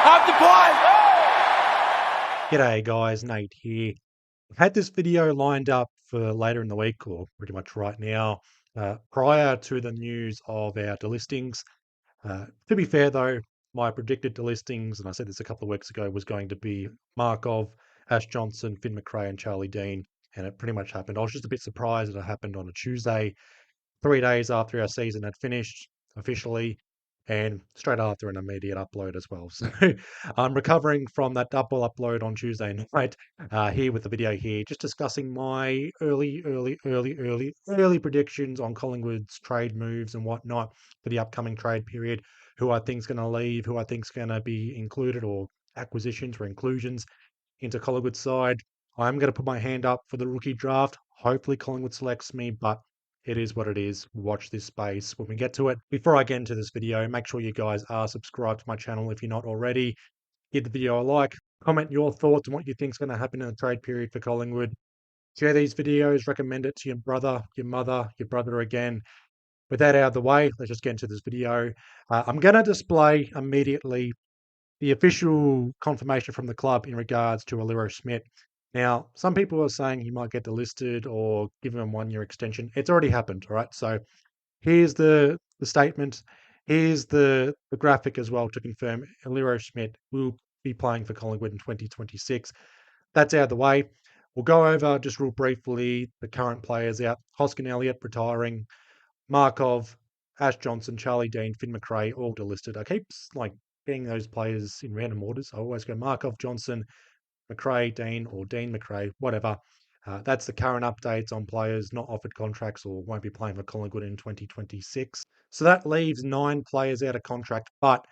Up the pipe! G'day guys, Nate here. I've had this video lined up for later in the week, or pretty much right now, prior to the news of our delistings. To be fair though, my predicted delistings, and I said this a couple of weeks ago, was going to be Markov, Ash Johnson, Finn McRae, and Charlie Dean, and it pretty much happened. I was just a bit surprised that it happened on a Tuesday, 3 days after our season had finished officially, and straight after an immediate upload as well. So I'm recovering from that double upload on Tuesday night, here with the video here, just discussing my early predictions on Collingwood's trade moves and whatnot for the upcoming trade period, who I think's going to leave, who I think's going to be included, or acquisitions or inclusions into Collingwood's side. I'm going to put my hand up for the rookie draft. Hopefully Collingwood selects me, but it is what it is. Watch this space when we get to it. Before I get into this video, make sure you guys are subscribed to my channel if you're not already. Give the video a like, comment your thoughts on what you think is going to happen in the trade period for Collingwood. Share these videos, recommend it to your brother, your mother, your brother again. With that out of the way, let's just get into this video. I'm going to display immediately the official confirmation from the club in regards to Aliro Smith. Now, some people are saying he might get delisted or give him a 1-year extension. It's already happened, all right? So here's the statement. Here's the graphic as well to confirm Aliro Smith will be playing for Collingwood in 2026. That's out of the way. We'll go over just real briefly the current players out. Hoskin Elliott retiring, Markov, Ash Johnson, Charlie Dean, Finn McRae, all delisted. I keep getting those players in random orders. I always go Markov, Johnson, McRae, Dean, or Dean McRae, whatever. That's the current updates on players not offered contracts or won't be playing for Collingwood in 2026. So that leaves 9 players out of contract. But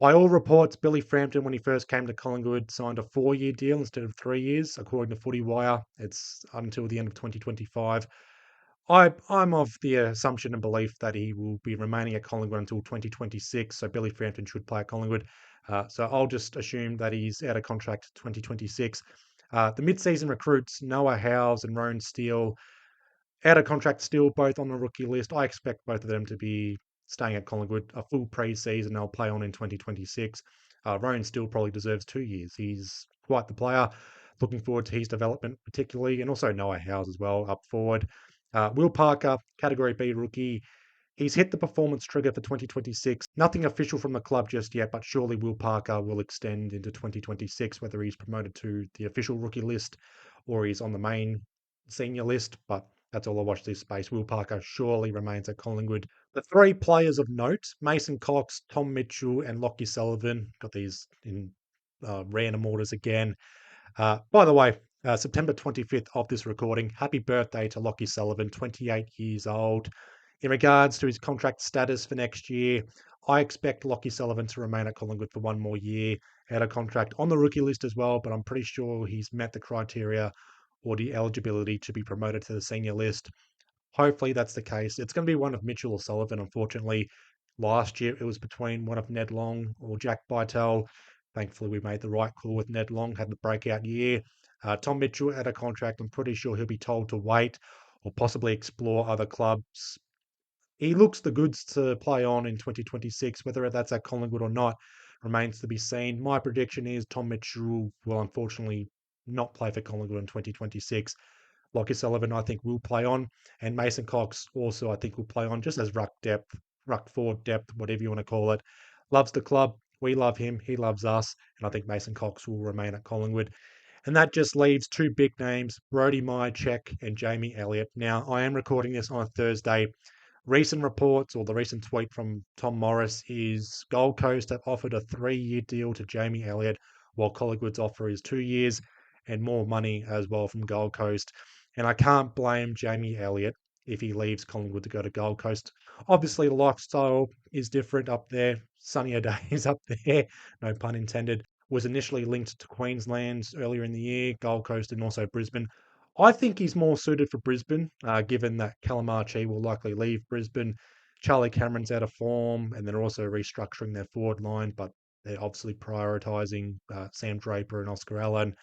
by all reports, Billy Frampton, when he first came to Collingwood, signed a 4-year deal instead of 3 years. According to Footy Wire, it's until the end of 2025. I'm of the assumption and belief that he will be remaining at Collingwood until 2026. So Billy Frampton should play at Collingwood. So I'll just assume that he's out of contract 2026. The mid-season recruits, Noah Howes and Rowan Steele, out of contract still, both on the rookie list. I expect both of them to be staying at Collingwood a full pre-season. They'll play on in 2026. Rowan Steele probably deserves 2 years. He's quite the player. Looking forward to his development particularly, and also Noah Howes as well up forward. Will Parker, Category B rookie. He's hit the performance trigger for 2026. Nothing official from the club just yet, but surely Will Parker will extend into 2026, whether he's promoted to the official rookie list or he's on the main senior list. But that's all I watch this space. Will Parker surely remains at Collingwood. The 3 players of note, Mason Cox, Tom Mitchell, and Lockie Sullivan. Got these in random orders again. By the way, September 25th of this recording, happy birthday to Lockie Sullivan, 28 years old. In regards to his contract status for next year, I expect Lockie Sullivan to remain at Collingwood for 1 more year out of contract on the rookie list as well, but I'm pretty sure he's met the criteria or the eligibility to be promoted to the senior list. Hopefully that's the case. It's going to be one of Mitchell or Sullivan, unfortunately. Last year it was between one of Ned Long or Jack Bytel. Thankfully we made the right call with Ned Long, had the breakout year. Tom Mitchell had a contract. I'm pretty sure he'll be told to wait or possibly explore other clubs. He looks the goods to play on in 2026, whether that's at Collingwood or not remains to be seen. My prediction is Tom Mitchell will unfortunately not play for Collingwood in 2026. Lockie Sullivan, I think, will play on, and Mason Cox also, I think, will play on just as ruck depth, ruck forward depth, whatever you want to call it. Loves the club. We love him. He loves us. And I think Mason Cox will remain at Collingwood. And that just leaves 2 big names, Brody Mihocek and Jamie Elliott. Now, I am recording this on a Thursday. Recent reports or the recent tweet from Tom Morris is Gold Coast have offered a 3-year deal to Jamie Elliott, while Collingwood's offer is 2 years and more money as well from Gold Coast. And I can't blame Jamie Elliott if he leaves Collingwood to go to Gold Coast. Obviously, the lifestyle is different up there. Sunnier days up there, no pun intended. Was initially linked to Queensland earlier in the year, Gold Coast, and also Brisbane. I think he's more suited for Brisbane, given that Calamarchi will likely leave Brisbane. Charlie Cameron's out of form, and they're also restructuring their forward line, but they're obviously prioritising Sam Draper and Oscar Allen.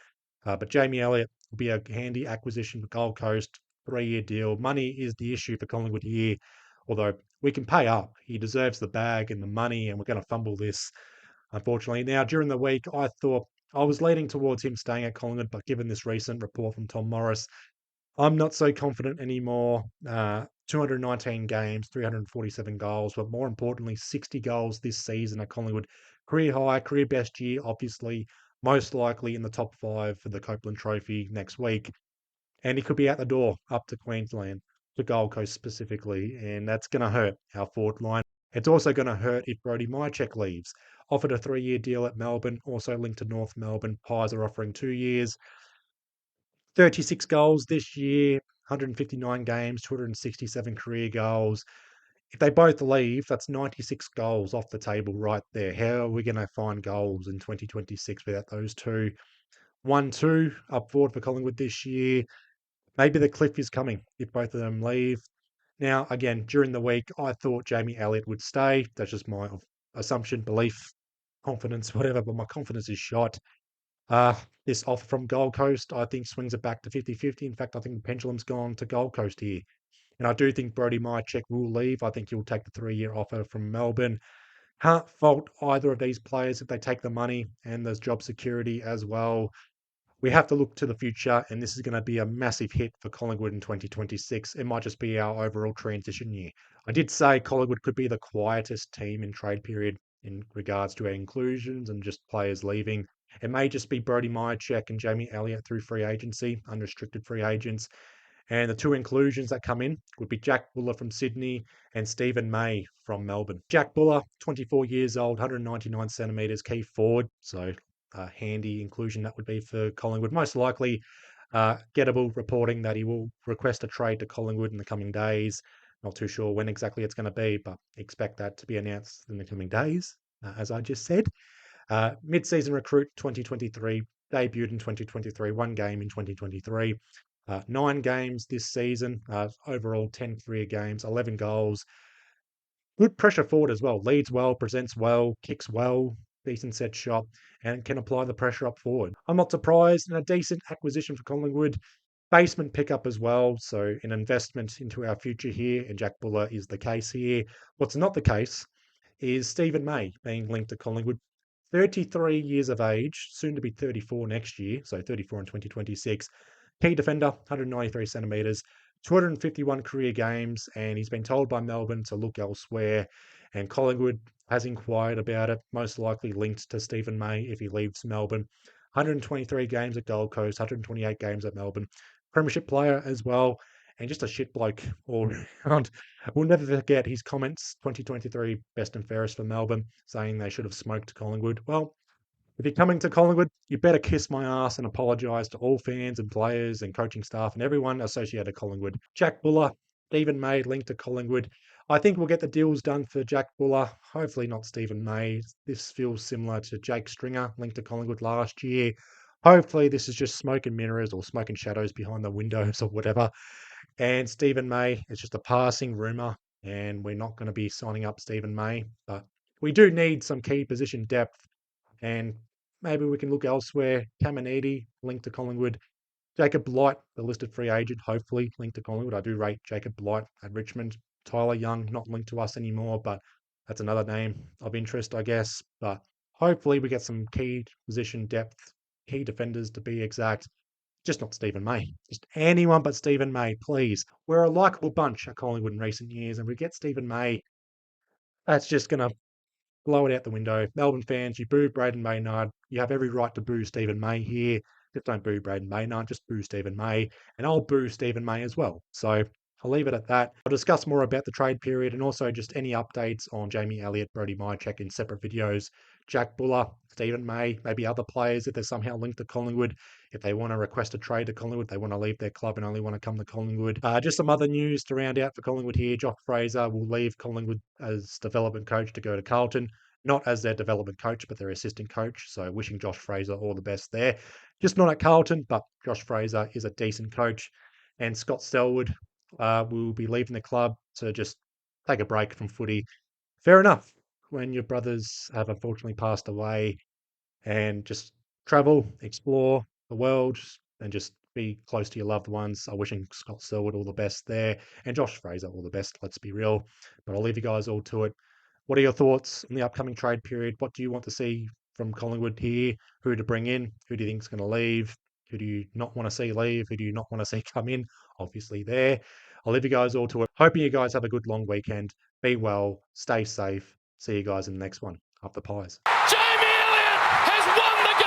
But Jamie Elliott will be a handy acquisition for Gold Coast. 3-year deal. Money is the issue for Collingwood here, although we can pay up. He deserves the bag and the money, and we're going to fumble this. unfortunately. Now, during the week, I thought I was leaning towards him staying at Collingwood, but given this recent report from Tom Morris, I'm not so confident anymore. 219 games, 347 goals, but more importantly, 60 goals this season at Collingwood. Career high, career best year, obviously, most likely in the top five for the Copeland Trophy next week. And he could be out the door up to Queensland, to Gold Coast specifically, and that's going to hurt our forward line. It's also going to hurt if Brody Mihocek leaves. Offered a 3-year deal at Melbourne, also linked to North Melbourne. Pies are offering 2 years. 36 goals this year, 159 games, 267 career goals. If they both leave, that's 96 goals off the table right there. How are we going to find goals in 2026 without those two? 1-2 up forward for Collingwood this year. Maybe the cliff is coming if both of them leave. Now, again, during the week, I thought Jamie Elliott would stay. That's just my assumption, belief, confidence, whatever, but my confidence is shot. Uh, this offer from Gold Coast, I think, swings it back to 50-50. In fact, I think the pendulum's gone to Gold Coast here. And I do think Brody Mihocek will leave. I think he'll take the 3-year offer from Melbourne. Can't fault either of these players if they take the money, and there's job security as well. We have to look to the future, and this is going to be a massive hit for Collingwood in 2026. It might just be our overall transition year. I did say Collingwood could be the quietest team in trade period in regards to our inclusions and just players leaving. It may just be Brody Mihocek and Jamie Elliott through free agency, unrestricted free agents. And the two inclusions that come in would be Jack Buller from Sydney and Stephen May from Melbourne. Jack Buller, 24 years old, 199 centimetres, key forward. So handy inclusion that would be for Collingwood. Most likely, gettable reporting that he will request a trade to Collingwood in the coming days. Not too sure when exactly it's going to be, but expect that to be announced in the coming days, as I just said. Mid-season recruit 2023, debuted in 2023, one game in 2023. 9 games this season, overall 10 career games, 11 goals. Good pressure forward as well. Leads well, presents well, kicks well, decent set shot, and can apply the pressure up forward. I'm not surprised, and a decent acquisition for Collingwood. Basement pickup as well, so an investment into our future here, and Jack Buller is the case here. What's not the case is Stephen May being linked to Collingwood. 33 years of age, soon to be 34 next year, so 34 in 2026. Key defender, 193 centimetres, 251 career games, and he's been told by Melbourne to look elsewhere. And Collingwood has inquired about it, most likely linked to Stephen May if he leaves Melbourne. 123 games at Gold Coast, 128 games at Melbourne. Premiership player as well, and just a shit bloke all around. We'll never forget his comments, 2023 best and fairest for Melbourne, saying they should have smoked Collingwood. Well, if you're coming to Collingwood, you better kiss my ass and apologise to all fans and players and coaching staff and everyone associated with Collingwood. Jack Buller, Stephen May linked to Collingwood. I think we'll get the deals done for Jack Buller. Hopefully not Stephen May. This feels similar to Jake Stringer linked to Collingwood last year. Hopefully this is just smoke and mirrors or smoke and shadows behind the windows or whatever. And Stephen May is just a passing rumour, and we're not going to be signing up Stephen May. But we do need some key position depth, and maybe we can look elsewhere. Caminiti linked to Collingwood. Jacob Blight, the listed free agent, hopefully linked to Collingwood. I do rate Jacob Blight at Richmond. Tyler Young, not linked to us anymore, but that's another name of interest, I guess. But hopefully we get some key position depth, key defenders to be exact. Just not Stephen May. Just anyone but Stephen May, please. We're a likable bunch at Collingwood in recent years, and we get Stephen May. That's just going to blow it out the window. Melbourne fans, you boo Braden Maynard. You have every right to boo Stephen May here. Just don't boo Braden Maynard, just boo Stephen May. And I'll boo Stephen May as well. So I'll leave it at that. I'll discuss more about the trade period and also just any updates on Jamie Elliott, Brody Mihocek in separate videos. Jack Buller, Stephen May, maybe other players if they're somehow linked to Collingwood. If they want to request a trade to Collingwood, they want to leave their club and only want to come to Collingwood. Just some other news to round out for Collingwood here. Josh Fraser will leave Collingwood as development coach to go to Carlton. Not as their development coach, but their assistant coach. So wishing Josh Fraser all the best there. Just not at Carlton, but Josh Fraser is a decent coach. And Scott Selwood will be leaving the club to just take a break from footy. Fair enough. When your brothers have unfortunately passed away, and just travel, explore the world, and just be close to your loved ones. I'm wishing Scott Selwood all the best there, and Josh Fraser all the best. Let's be real. But I'll leave you guys all to it. What are your thoughts on the upcoming trade period? What do you want to see from Collingwood here? Who to bring in? Who do you think is going to leave? Who do you not want to see leave? Who do you not want to see come in? Obviously there. I'll leave you guys all to it. Hoping you guys have a good long weekend. Be well. Stay safe. See you guys in the next one. Up the Pies. Jamie Elliott has won the